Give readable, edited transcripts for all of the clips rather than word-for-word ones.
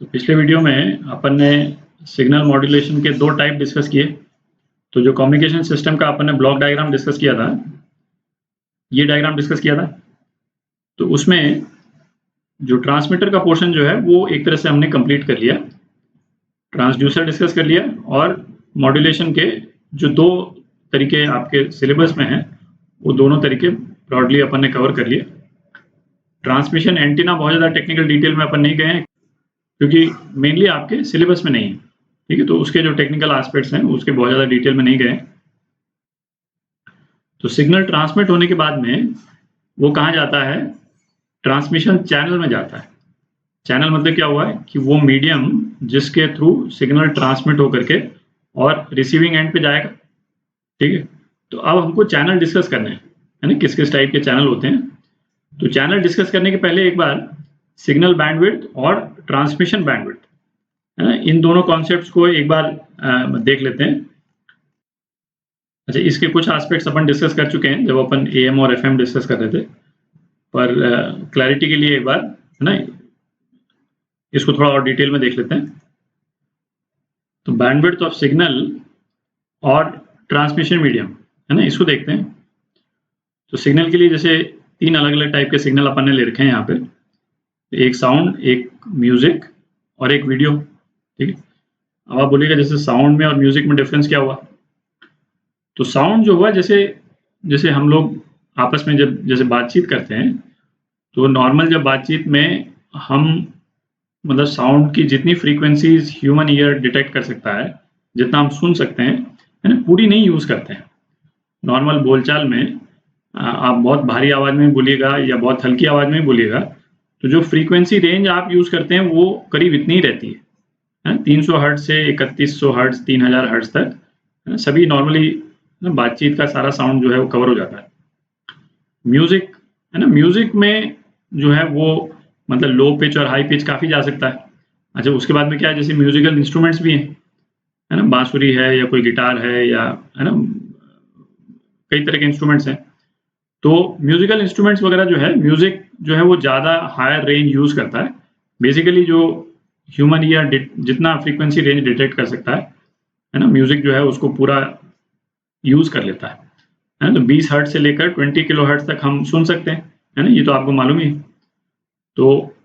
तो पिछले वीडियो में अपन ने सिग्नल मॉड्यूलेशन के दो टाइप डिस्कस किए। तो जो कम्युनिकेशन सिस्टम का अपन ने ब्लॉक डायग्राम डिस्कस किया था, ये डायग्राम डिस्कस किया था। तो उसमें जो ट्रांसमीटर का पोर्शन जो है वो एक तरह से हमने कंप्लीट कर लिया, ट्रांसड्यूसर डिस्कस कर लिया, और मॉड्यूलेशन के जो दो तरीके आपके सिलेबस में हैं वो दोनों तरीके ब्रॉडली अपन ने कवर कर लिए। ट्रांसमिशन एंटीना बहुत ज़्यादा टेक्निकल डिटेल में अपन नहीं गए हैं क्योंकि मेनली आपके सिलेबस में नहीं है, ठीक है। तो उसके जो टेक्निकल एस्पेक्ट्स हैं उसके बहुत ज़्यादा डिटेल में नहीं गए। तो सिग्नल ट्रांसमिट होने के बाद में वो कहाँ जाता है? ट्रांसमिशन चैनल में जाता है। चैनल मतलब क्या हुआ है कि वो मीडियम जिसके थ्रू सिग्नल ट्रांसमिट होकर के और रिसीविंग एंड पे जाएगा, ठीक है। तो अब हमको चैनल डिस्कस करने हैं, है ना, किस किस टाइप के चैनल होते हैं। तो चैनल डिस्कस करने के पहले एक बार सिग्नल बैंडविड्थ और ट्रांसमिशन बैंडविड्थ, है ना, इन दोनों कॉन्सेप्ट्स को एक बार देख लेते हैं। अच्छा, इसके कुछ एस्पेक्ट्स अपन डिस्कस कर चुके हैं जब अपन AM और FM डिस्कस कर रहे थे, पर क्लैरिटी के लिए एक बार, है ना, इसको थोड़ा और डिटेल में देख लेते हैं। तो बैंडविड्थ ऑफ सिग्नल और ट्रांसमिशन मीडियम, है ना, इसको देखते हैं। तो सिग्नल के लिए जैसे तीन अलग अलग टाइप के सिग्नल अपन ने ले रखे हैं यहाँ पे, एक साउंड, एक म्यूजिक और एक वीडियो, ठीक है। अब आप बोलिएगा जैसे साउंड में और म्यूजिक में डिफरेंस क्या हुआ? तो साउंड जो हुआ, जैसे जैसे हम लोग आपस में जब जैसे बातचीत करते हैं, तो नॉर्मल जब बातचीत में हम मतलब साउंड की जितनी फ्रीक्वेंसीज ह्यूमन ईयर डिटेक्ट कर सकता है, जितना हम सुन सकते हैं, है ना, पूरी नहीं यूज़ करते हैं। नॉर्मल बोलचाल में आप बहुत भारी आवाज़ में बोलिएगा या बहुत हल्की आवाज़ में बोलिएगा, तो जो फ्रीक्वेंसी रेंज आप यूज़ करते हैं वो करीब इतनी ही रहती है, 300 हर्ट्ज से 3100 हर्ट्ज, 3000 हर्ट्ज तक, सभी नॉर्मली बातचीत का सारा साउंड जो है वो कवर हो जाता है। म्यूजिक, है ना, म्यूजिक में जो है वो मतलब लो पिच और हाई पिच काफ़ी जा सकता है। अच्छा, उसके बाद में क्या है, जैसे म्यूजिकल इंस्ट्रूमेंट्स भी हैं, है ना, बांसुरी है या कोई गिटार है, या है ना, कई तरह के इंस्ट्रूमेंट्स हैं। तो म्यूजिकल इंस्ट्रूमेंट्स वगैरह जो है, म्यूजिक जो है वो ज़्यादा हायर रेंज यूज़ करता है। बेसिकली जो ह्यूमन ईयर जितना फ्रीक्वेंसी रेंज डिटेक्ट कर सकता है ना, म्यूजिक जो है उसको पूरा यूज़ कर लेता है ना। तो 20 हर्ट्ज से लेकर 20 किलो हर्ट्ज तक हम सुन सकते हैं, है ना, ये तो आपको मालूम ही है। तो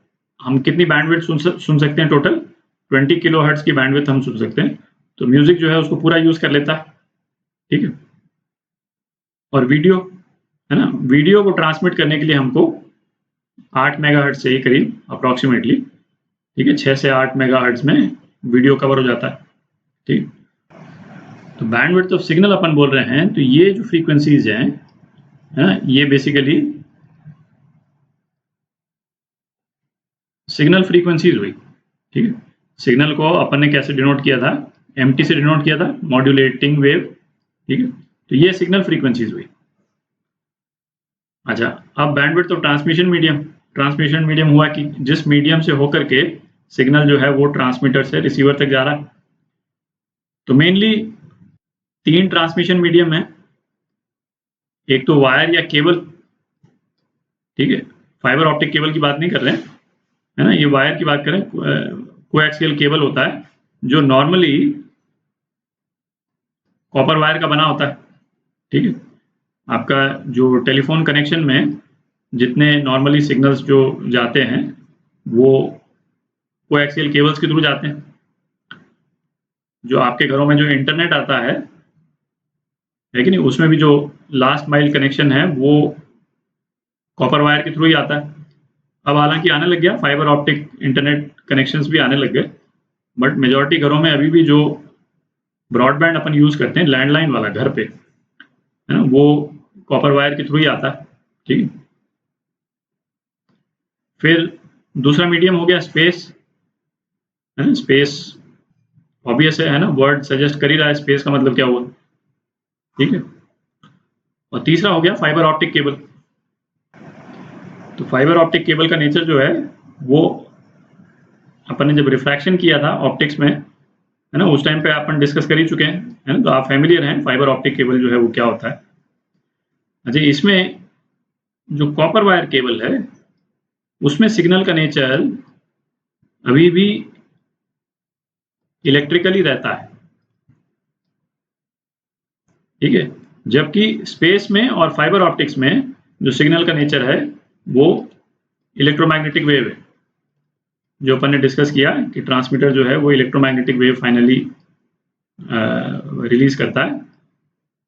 हम कितनी बैंडविड्थ सुन सकते हैं? टोटल 20 किलो हर्ट्ज की बैंडविड्थ हम सुन सकते हैं। तो म्यूजिक जो है उसको पूरा यूज़ कर लेता है, ठीक है। और वीडियो, है ना, वीडियो को ट्रांसमिट करने के लिए हमको 8 मेगाहर्ट्ज से करीब अप्रॉक्सीमेटली, ठीक है, 6 से 8 मेगाहर्ट्ज में वीडियो कवर हो जाता है, ठीक। तो बैंडविड्थ ऑफ सिग्नल अपन बोल रहे हैं, तो ये जो फ्रीक्वेंसीज हैं, है ना, ये बेसिकली सिग्नल फ्रीक्वेंसीज हुई, ठीक है। सिग्नल को अपन ने कैसे डिनोट किया था? MT से डिनोट किया था, मॉड्यूलेटिंग वेव, ठीक है। तो ये सिग्नल फ्रीक्वेंसीज हुई। अच्छा, अब bandwidth of transmission medium, transmission medium हुआ कि जिस मीडियम से होकर के सिग्नल जो है वो ट्रांसमीटर से रिसीवर तक जा रहा है। तो मेनली 3 ट्रांसमिशन मीडियम है। एक तो वायर या केबल, ठीक है, फाइबर ऑप्टिक केबल की बात नहीं कर रहे हैं, है ना, ये वायर की बात करें। कोएक्सियल केबल होता है जो नॉर्मली कॉपर वायर का बना होता है, ठीक है। आपका जो टेलीफोन कनेक्शन में जितने नॉर्मली सिग्नल्स जो जाते हैं वो कोएक्सियल केबल्स के थ्रू जाते हैं। जो आपके घरों में जो इंटरनेट आता है कि नहीं, उसमें भी जो लास्ट माइल कनेक्शन है वो कॉपर वायर के थ्रू ही आता है। अब हालांकि आने लग गया फाइबर ऑप्टिक इंटरनेट कनेक्शंस भी आने लग गए, बट मेजॉरिटी घरों में अभी भी जो ब्रॉडबैंड अपन यूज करते हैं लैंडलाइन वाला घर पे, है ना, वो कॉपर वायर के थ्रू ही आता है, ठीक है। फिर दूसरा मीडियम हो गया स्पेस, है ना। स्पेस ऑब्वियस है ना, वर्ड सजेस्ट कर ही रहा है स्पेस का मतलब क्या हुआ, ठीक है। और तीसरा हो गया फाइबर ऑप्टिक केबल। तो फाइबर ऑप्टिक केबल का नेचर जो है वो अपन ने जब रिफ्रैक्शन किया था ऑप्टिक्स में, है ना, उस टाइम पे अपन डिस्कस कर ही चुके हैं, है ना। तो आप फैमिलियर हैं फाइबर ऑप्टिक केबल जो है वो क्या होता है। अच्छा, इसमें जो कॉपर वायर केबल है उसमें सिग्नल का नेचर अभी भी इलेक्ट्रिकली रहता है, ठीक है। जबकि स्पेस में और फाइबर ऑप्टिक्स में जो सिग्नल का नेचर है वो इलेक्ट्रोमैग्नेटिक वेव है। जो अपन ने डिस्कस किया कि ट्रांसमीटर जो है वो इलेक्ट्रोमैग्नेटिक वेव फाइनली रिलीज करता है।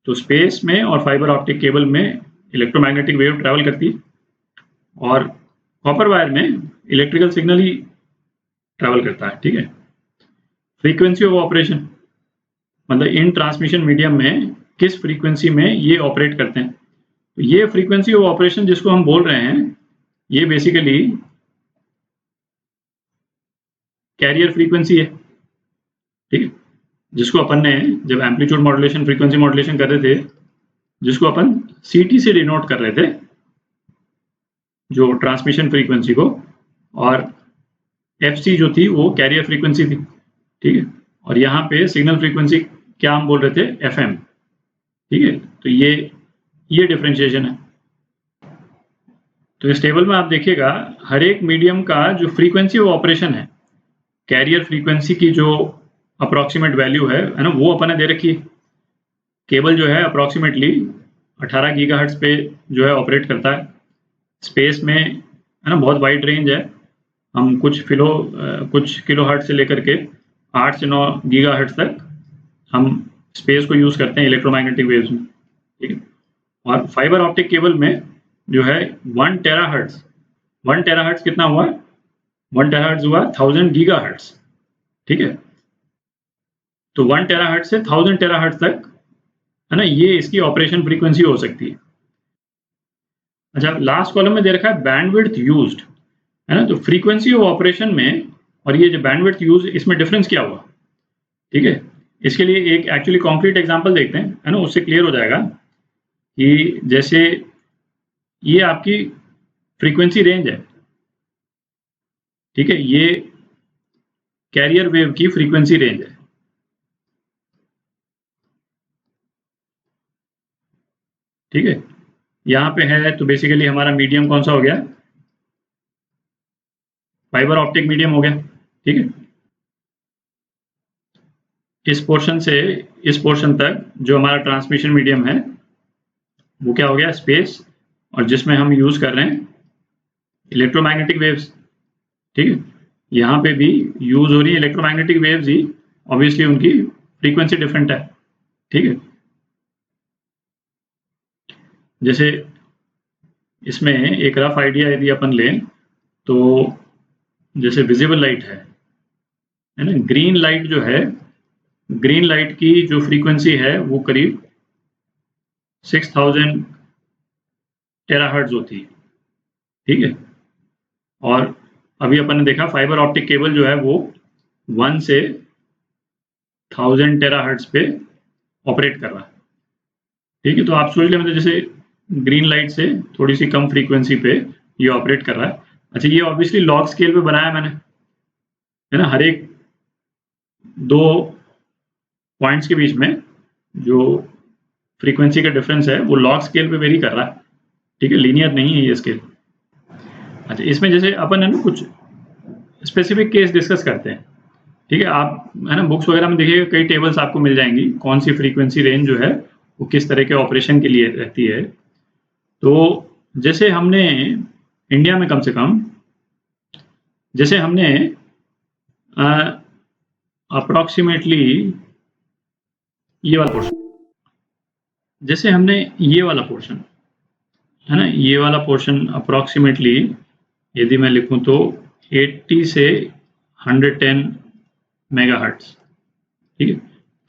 तो स्पेस में और फाइबर ऑप्टिक केबल में इलेक्ट्रोमैग्नेटिक वेव ट्रैवल करती है और कॉपर वायर में इलेक्ट्रिकल सिग्नल ही ट्रैवल करता है, ठीक है। फ्रीक्वेंसी ऑफ ऑपरेशन मतलब इन ट्रांसमिशन मीडियम में किस फ्रीक्वेंसी में ये ऑपरेट करते हैं। तो ये फ्रीक्वेंसी ऑफ ऑपरेशन जिसको हम बोल रहे हैं ये बेसिकली कैरियर फ्रीक्वेंसी है, ठीक है। जिसको अपन ने जब एम्पलीट्यूड मॉड्यूलेशन फ्रीक्वेंसी मॉड्यूलेशन कर रहे थे, जिसको अपन CT से डिनोट कर रहे थे जो ट्रांसमिशन फ्रीक्वेंसी को, और FC जो थी वो कैरियर फ्रीक्वेंसी थी, ठीक है। और यहाँ पे सिग्नल फ्रीक्वेंसी क्या हम बोल रहे थे, FM, ठीक है। तो ये डिफरेंशिएशन है। तो इस टेबल में आप देखिएगा हर एक मीडियम का जो फ्रीक्वेंसी ऑफ ऑपरेशन है, कैरियर फ्रीक्वेंसी की जो अप्रॉक्सीमेट वैल्यू है ना, वो अपन ने दे रखी है। केबल जो है अप्रॉक्सीमेटली 18 गीगाहर्ट्ज पे जो है ऑपरेट करता है। स्पेस में है ना बहुत वाइड रेंज है, हम कुछ किलोहर्ट्ज से लेकर के 8 से 9 गीगाहर्ट्ज तक हम स्पेस को यूज़ करते हैं इलेक्ट्रोमैग्नेटिक वेव्स में, ठीक है। और फाइबर ऑप्टिक केबल में जो है 1 टेराहर्ट्ज कितना हुआ, 1 टेराहर्ट्ज हुआ 1000 गीगाहर्ट्ज, ठीक है। तो 1 टेराहर्ट्ज से 1000 टेराहर्ट्ज तक है ना, ये इसकी ऑपरेशन फ्रीक्वेंसी हो सकती है। अच्छा, लास्ट कॉलम में दे रखा है बैंडविड्थ यूज्ड, है ना। तो फ्रीक्वेंसी ऑफ ऑपरेशन में और ये जो बैंडविड्थ यूज, इसमें डिफरेंस क्या हुआ, ठीक है। इसके लिए एक एक्चुअली कॉन्क्रीट एग्जांपल देखते हैं, है ना, उससे क्लियर हो जाएगा कि जैसे ये आपकी फ्रीक्वेंसी रेंज है, ठीक है। ये कैरियर वेव की फ्रीक्वेंसी रेंज है, ठीक है। यहाँ पे है तो बेसिकली हमारा मीडियम कौन सा हो गया, फाइबर ऑप्टिक मीडियम हो गया, ठीक है। इस पोर्शन से इस पोर्शन तक जो हमारा ट्रांसमिशन मीडियम है वो क्या हो गया, स्पेस, और जिसमें हम यूज कर रहे हैं इलेक्ट्रोमैग्नेटिक वेव्स, ठीक है। यहाँ पे भी यूज हो रही है इलेक्ट्रोमैग्नेटिक वेव्स ही, ऑब्वियसली उनकी फ्रीक्वेंसी डिफरेंट है, ठीक है। जैसे इसमें एक रफ आइडिया यदि अपन लें तो जैसे विजिबल लाइट है ना, ग्रीन लाइट जो है, ग्रीन लाइट की जो फ्रीक्वेंसी है वो करीब 6000 टेराहर्ट्ज होती है, ठीक है। और अभी अपन ने देखा फाइबर ऑप्टिक केबल जो है वो 1 से 1000 टेराहर्ट्ज पे ऑपरेट कर रहा है, ठीक है। तो आप सोच लें मतलब जैसे ग्रीन लाइट से थोड़ी सी कम फ्रीक्वेंसी पे ये ऑपरेट कर रहा है। अच्छा, ये ऑब्वियसली लॉग स्केल पे बनाया मैंने, है ना। हर एक 2 पॉइंट्स के बीच में जो फ्रीक्वेंसी का डिफरेंस है वो लॉग स्केल पे वेरी कर रहा है, ठीक है, लीनियर नहीं है ये स्केल। अच्छा, इसमें जैसे अपन है ना कुछ स्पेसिफिक केस डिस्कस करते हैं, ठीक है। आप है ना बुक्स वगैरह में देखिएगा कई टेबल्स आपको मिल जाएंगी कौन सी फ्रीक्वेंसी रेंज जो है वो किस तरह के ऑपरेशन के लिए रहती है। तो जैसे हमने इंडिया में कम से कम जैसे हमने अप्रॉक्सीमेटली ये वाला पोर्शन, जैसे हमने ये वाला पोर्शन है ना, ये वाला पोर्शन अप्रॉक्सीमेटली यदि मैं लिखूं तो 80 से 110 मेगाहर्ट्ज, ठीक है,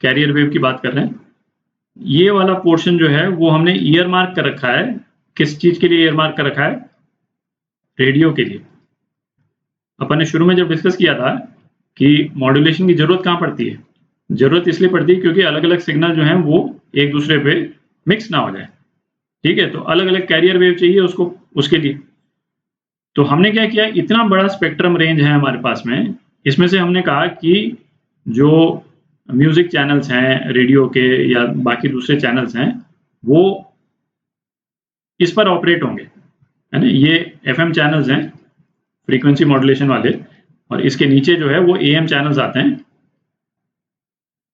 कैरियर वेव की बात कर रहे हैं। ये वाला पोर्शन जो है वो हमने ईयर मार्क कर रखा है, किस चीज के लिए ईयर मार्क कर रखा है, रेडियो के लिए। अपन ने शुरू में जब डिस्कस किया था कि मॉड्यूलेशन की जरूरत कहाँ पड़ती है, जरूरत इसलिए पड़ती है क्योंकि अलग अलग सिग्नल जो है वो एक दूसरे पे मिक्स ना हो जाए, ठीक है। तो अलग अलग कैरियर वेव चाहिए उसको, उसके लिए तो हमने क्या किया, इतना बड़ा स्पेक्ट्रम रेंज है हमारे पास में, इसमें से हमने कहा कि जो म्यूजिक चैनल्स हैं रेडियो के या बाकी दूसरे चैनल्स हैं वो इस पर ऑपरेट होंगे, है ना। ये FM चैनल्स हैं फ्रीक्वेंसी मॉड्यूलेशन वाले, और इसके नीचे जो है वो AM चैनल्स आते हैं,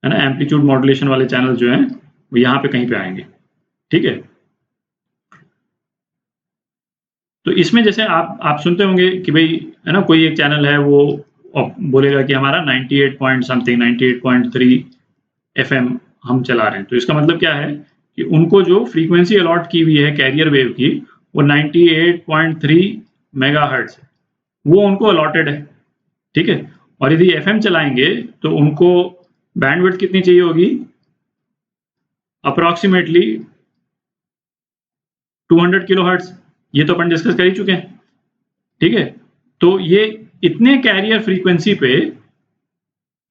है ना, एम्पलीट्यूड मॉड्यूलेशन वाले चैनल जो हैं वो यहाँ पे कहीं पे आएंगे। ठीक है, तो इसमें जैसे आप सुनते होंगे कि भाई है ना, कोई एक चैनल है वो बोलेगा कि हमारा 98 पॉइंट समथिंग 98.3 FM हम चला रहे हैं। तो इसका मतलब क्या है कि उनको जो फ्रीक्वेंसी अलॉट की हुई है कैरियर वेव की वो 98.3 मेगाहर्ट्ज है, वो उनको अलॉटेड है। ठीक है, और यदि FM चलाएंगे तो उनको बैंडविड्थ कितनी चाहिए होगी, अप्रोक्सीमेटली 200 किलोहर्ट्ज। ये तो अपन डिस्कस कर ही चुके हैं। ठीक है, तो ये इतने कैरियर फ्रीक्वेंसी पे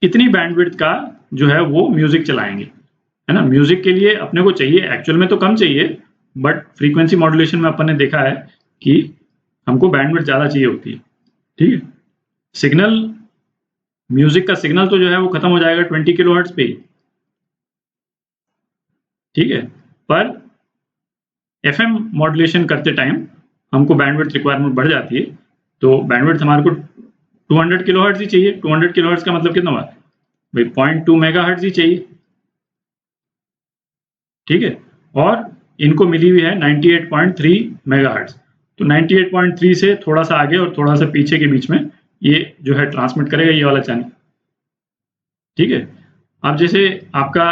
इतनी बैंडविड्थ का जो है वो म्यूजिक चलाएंगे, है ना। म्यूजिक के लिए अपने को चाहिए एक्चुअल में तो कम चाहिए, बट फ्रीक्वेंसी मॉड्यूलेशन में अपन ने देखा है कि हमको बैंडविड्थ ज्यादा चाहिए होती है। ठीक है, सिग्नल, म्यूजिक का सिग्नल तो जो है वो खत्म हो जाएगा 20 किलोहर्ट्ज पे ही। ठीक है, पर FM मॉड्यूलेशन करते टाइम हमको बैंडविड्थ रिक्वायरमेंट बढ़ जाती है, तो बैंडविड्थ हमारे को 200 किलोहर्ट्ज ही चाहिए। 200 किलोहर्ट्ज का मतलब कितना हुआ भाई, 0.2 मेगाहर्ट्ज ही चाहिए। ठीक है, और इनको मिली हुई है 98.3 मेगाहर्ट्ज। तो 98.3 से थोड़ा सा आगे और थोड़ा सा पीछे के बीच में ये जो है ट्रांसमिट करेगा ये वाला चैनल। ठीक है, अब जैसे आपका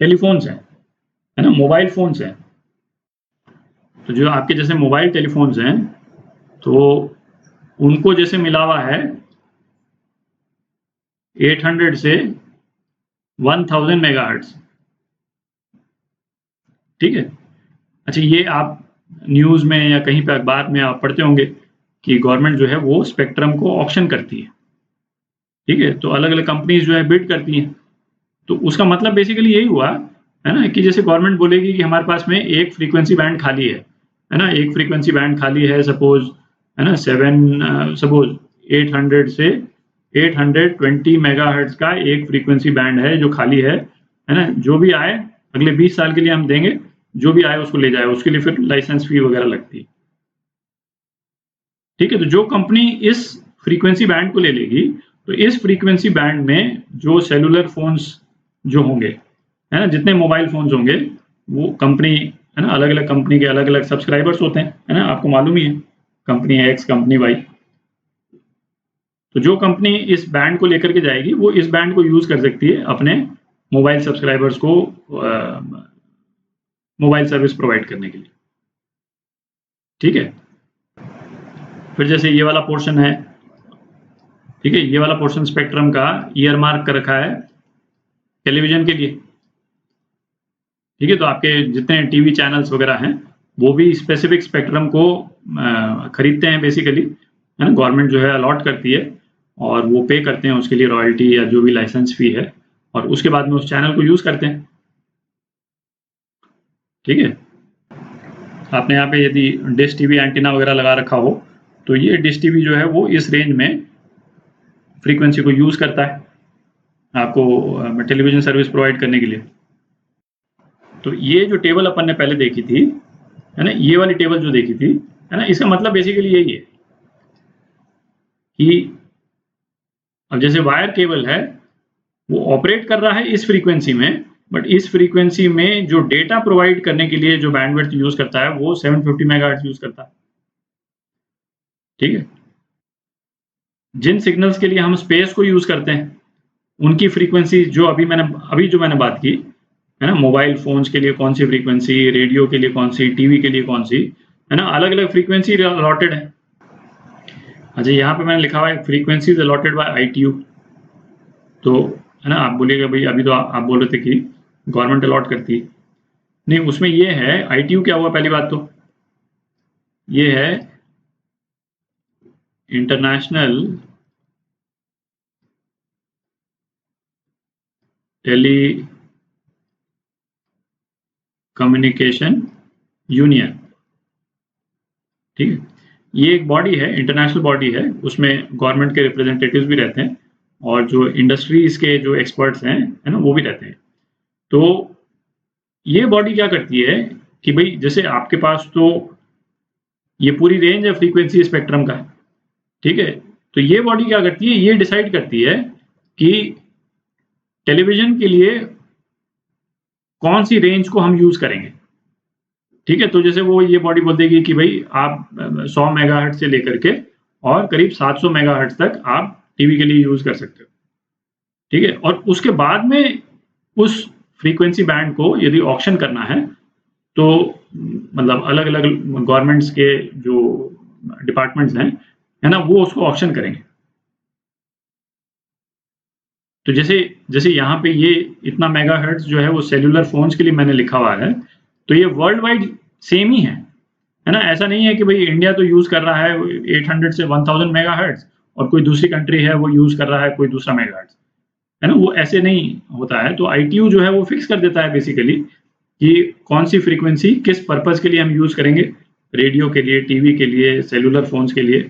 टेलीफोन्स है ना, मोबाइल फोन्स हैं, तो जो आपके जैसे मोबाइल टेलीफोन्स हैं तो उनको जैसे मिला हुआ है 800 से 1000 मेगाहर्ट्ज। ठीक है, अच्छा ये आप न्यूज में या कहीं पे अखबार में आप पढ़ते होंगे कि गवर्नमेंट जो है वो स्पेक्ट्रम को ऑक्शन करती है। ठीक है, तो अलग अलग कंपनीज जो है बिड करती हैं। तो उसका मतलब बेसिकली यही हुआ है ना कि जैसे गवर्नमेंट बोलेगी कि हमारे पास में एक फ्रीक्वेंसी बैंड खाली है ना, एक फ्रीक्वेंसी बैंड खाली है, सपोज है ना 7 800 से 820 मेगाहर्ट्ज का एक फ्रीक्वेंसी बैंड है जो खाली है ना। जो भी आए अगले 20 साल के लिए हम देंगे, जो भी आए उसको ले जाए, उसके लिए फिर लाइसेंस फी वगैरह लगती है। ठीक है, तो जो कंपनी इस फ्रीक्वेंसी बैंड को ले लेगी तो इस फ्रीक्वेंसी बैंड में जो सेलुलर फोन्स जो होंगे, है ना, जितने मोबाइल फोन्स होंगे वो कंपनी, है ना, अलग अलग कंपनी के अलग अलग सब्सक्राइबर्स होते हैं, है ना, आपको मालूम ही है, कंपनी एक्स कंपनी वाई। तो जो कंपनी इस बैंड को लेकर के जाएगी वो इस बैंड को यूज कर सकती है अपने मोबाइल सब्सक्राइबर्स को मोबाइल सर्विस प्रोवाइड करने के लिए। ठीक है, फिर जैसे ये वाला पोर्शन है, ठीक है, ये वाला पोर्शन स्पेक्ट्रम का ईयर मार्क कर रखा है टेलीविजन के लिए। ठीक है, तो आपके जितने टीवी चैनल्स वगैरह हैं वो भी स्पेसिफिक स्पेक्ट्रम को खरीदते हैं बेसिकली, है ना, गवर्नमेंट जो है अलॉट करती है और वो पे करते हैं उसके लिए रॉयल्टी या जो भी लाइसेंस फी है, और उसके बाद में उस चैनल को यूज करते हैं। ठीक है, आपने यहाँ पे यदि डिश टीवी एंटीना वगैरह लगा रखा हो तो ये डिश टीवी जो है वो इस रेंज में फ्रीक्वेंसी को यूज करता है आपको टेलीविजन सर्विस प्रोवाइड करने के लिए। तो ये जो टेबल अपन ने पहले देखी थी, है ना, ये वाली टेबल जो देखी थी, है ना, इसका मतलब बेसिकली यही है कि अब जैसे वायर केबल है वो ऑपरेट कर रहा है इस फ्रीक्वेंसी में, बट इस फ्रीक्वेंसी में जो डेटा प्रोवाइड करने के लिए जो बैंडविड्थ यूज करता है वो 750 मेगाहर्ट्ज यूज करता है। ठीक है, जिन सिग्नल्स के लिए हम स्पेस को यूज करते हैं उनकी फ्रीक्वेंसी जो अभी मैंने बात की, है ना, मोबाइल फोन्स के लिए कौन सी फ्रीक्वेंसी, रेडियो के लिए कौन सी, टीवी के लिए कौन सी, है ना, अलग अलग फ्रीक्वेंसी अलॉटेड है। अच्छा यहाँ पे मैंने लिखा हुआ है फ्रीक्वेंसी अलॉटेड बाय ITU। तो है ना, आप बोलिएगा भाई अभी तो आप बोल रहे थे कि गवर्नमेंट अलॉट करती है, नहीं, उसमें ये है ITU क्या हुआ, पहली बात तो ये है इंटरनेशनल टेली कम्युनिकेशन यूनियन। ठीक है, ये एक बॉडी है, इंटरनेशनल बॉडी है, उसमें गवर्नमेंट के रिप्रेजेंटेटिव्स भी रहते हैं और जो इंडस्ट्रीज के जो एक्सपर्ट्स हैं, है ना, वो भी रहते हैं। तो ये बॉडी क्या करती है कि भाई जैसे आपके पास तो ये पूरी रेंज है फ्रीक्वेंसी स्पेक्ट्रम का। ठीक है, तो ये बॉडी क्या करती है, ये डिसाइड करती है कि टेलीविजन के लिए कौन सी रेंज को हम यूज करेंगे, ठीक है। तो जैसे वो ये बॉडी बोल देगी कि भाई आप 100 मेगाहर्ट्ज से लेकर के और करीब 700 मेगाहर्ट्ज तक आप टीवी के लिए यूज कर सकते हो, ठीक है। और उसके बाद में उस फ्रीक्वेंसी बैंड को यदि ऑक्शन करना है तो मतलब अलग अलग गवर्नमेंट्स के जो डिपार्टमेंट्स हैं, है ना, वो उसको ऑक्शन करेंगे। तो जैसे जैसे यहाँ पे ये इतना मेगाहर्ट्ज जो है वो सेल्यूलर फोन्स के लिए मैंने लिखा हुआ है, तो ये वर्ल्ड वाइड सेम ही है ना। ऐसा नहीं है कि भाई इंडिया तो यूज कर रहा है 800 से 1000 मेगाहर्ट्ज और कोई दूसरी कंट्री है वो यूज कर रहा है कोई दूसरा मेगाहर्ट्ज, है ना। वो ऐसे नहीं होता है। तो ITU जो है वो फिक्स कर देता है बेसिकली कि कौन सी फ्रीक्वेंसी किस पर्पज के लिए हम यूज करेंगे, रेडियो के लिए, टीवी के लिए, सेलुलर फोन्स के लिए,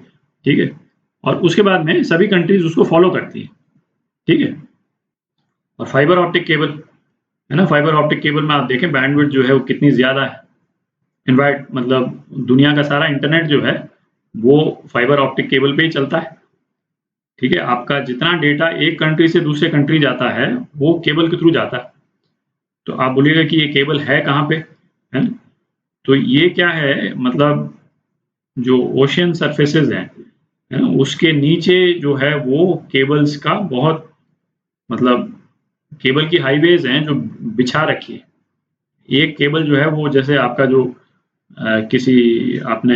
ठीक है। और उसके बाद में सभी कंट्रीज उसको फॉलो करती है, ठीक है। और फाइबर ऑप्टिक केबल, है ना, फाइबर ऑप्टिक केबल में आप देखें बैंडविड्थ जो है वो कितनी ज्यादा है। इनफैक्ट मतलब दुनिया का सारा इंटरनेट जो है वो फाइबर ऑप्टिक केबल पे ही चलता है, ठीक है। आपका जितना डेटा एक कंट्री से दूसरे कंट्री जाता है वो केबल के थ्रू जाता है। तो आप बोलिएगा कि ये केबल है कहाँ पे, है ना। तो ये क्या है, मतलब जो ओशियन सरफेसेस हैं, है ना, उसके नीचे जो है वो केबल्स का बहुत मतलब केबल की हाईवेज हैं जो बिछा रखी है। एक केबल जो है वो जैसे आपका जो किसी आपने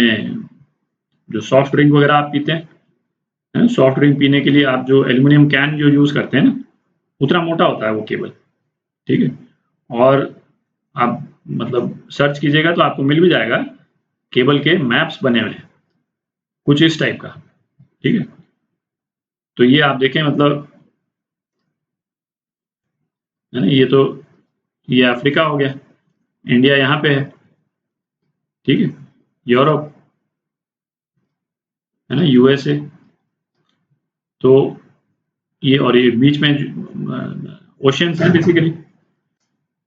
जो सॉफ्ट ड्रिंक वगैरह आप पीते हैं, है ना, सॉफ्ट ड्रिंक पीने के लिए आप जो एल्यूमिनियम कैन जो यूज करते हैं ना, उतना मोटा होता है वो केबल, ठीक है। और आप मतलब सर्च कीजिएगा तो आपको मिल भी जाएगा केबल के मैप्स बने हुए हैं कुछ इस टाइप का, ठीक है। तो ये आप देखें मतलब, है ना, ये अफ्रीका हो गया, इंडिया यहाँ पे है, ठीक है। यूरोप, है ना, USA। तो ये और ये बीच में ओशियंस है बेसिकली,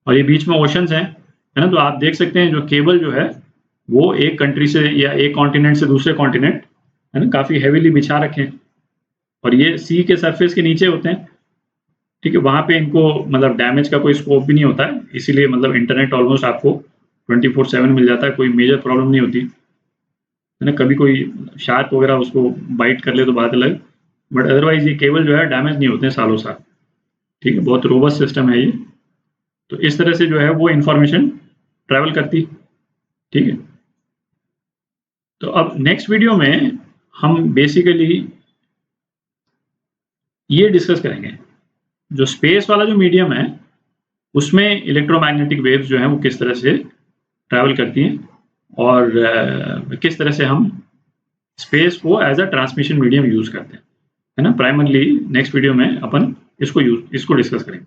और ये बीच में ओशंस हैं, है ना। तो आप देख सकते हैं जो केबल जो है वो एक कंट्री से या एक कॉन्टिनेंट से दूसरे कॉन्टिनेंट, है ना, काफी हेवीली बिछा रखे हैं। और ये सी के सरफेस के नीचे होते हैं, ठीक है। वहां पे इनको मतलब डैमेज का कोई स्कोप भी नहीं होता है, इसीलिए मतलब इंटरनेट ऑलमोस्ट आपको 24/7 मिल जाता है, कोई मेजर प्रॉब्लम नहीं होती, है ना। कभी कोई शार्क वगैरह उसको बाइट कर ले तो बात अलग, बट अदरवाइज ये केबल जो है डैमेज नहीं होते हैं सालों साल, ठीक है। बहुत रोबस्ट सिस्टम है ये। तो इस तरह से जो है वो इंफॉर्मेशन ट्रैवल करती, ठीक है। तो अब नेक्स्ट वीडियो में हम बेसिकली ये डिस्कस करेंगे जो स्पेस वाला जो मीडियम है उसमें इलेक्ट्रोमैग्नेटिक वेव्स जो हैं वो किस तरह से ट्रैवल करती हैं और किस तरह से हम स्पेस को as a transmission medium use करते हैं, है ना। प्राइमरली नेक्स्ट वीडियो में अपन इसको डिस्कस करेंगे।